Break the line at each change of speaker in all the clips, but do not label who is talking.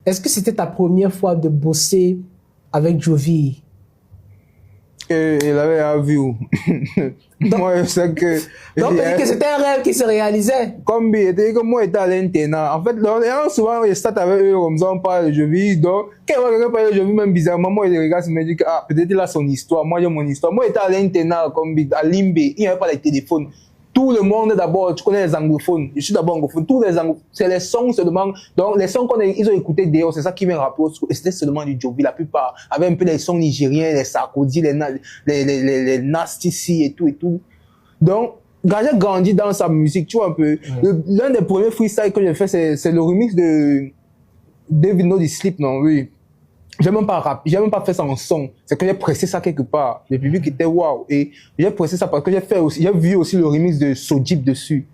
Est-ce que c'était ta première fois de bosser avec Jovi?
Il avait un vu. Moi, je sais que.
Donc, que c'était un rêve qui se réalisait.
Comme moi, j'étais à l'internat. En fait, souvent, je start avec eux, comme ça, on parle de Jovi. Donc, quand on parle de Jovi, même bizarrement, moi, je regarde, je me dis que, ah, peut-être il a son histoire. Moi, j'ai mon histoire. Moi, j'étais à l'internat, comme à Limbe. Il n'y avait pas les téléphones. Tout le monde, d'abord, tu connais les anglophones. Je suis d'abord anglophone. Tous les anglophones, c'est les sons seulement. Donc, les sons ils ont écoutés dehors, c'est ça qui vient rappeler. Et c'était seulement du Jovi. La plupart avaient un peu les sons nigériens, les Sarkozy, les Nasty C et tout et tout. Donc, quand j'ai grandi dans sa musique, tu vois un peu, l'un des premiers freestyles que j'ai fait, c'est le remix de David No Dey Sleep, non, oui. J'ai même pas fait ça en son. C'est que j'ai pressé ça quelque part. Le public était waouh. Et j'ai pressé ça parce que j'ai vu aussi le remix de Sojip dessus.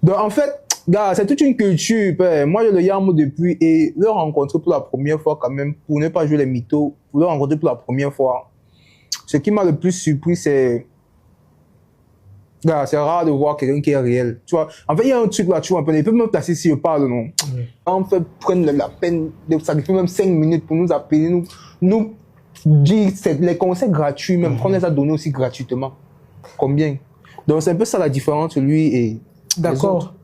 Donc, en fait, gars, c'est toute une culture. Moi, j'ai le Yamo depuis et le rencontrer pour la première fois quand même, pour ne pas jouer les mythos, pour le rencontrer pour la première fois. Ce qui m'a le plus surpris, c'est rare de voir quelqu'un qui est réel. Tu vois, en fait, il y a un truc là, tu vois, il peut même placer si je parle, non. On fait prendre la peine de sacrifier même 5 minutes pour nous appeler, nous dire les concerts gratuits, même, qu'on les a donnés aussi gratuitement. Combien? Donc, c'est un peu ça la différence entre lui et.
D'accord.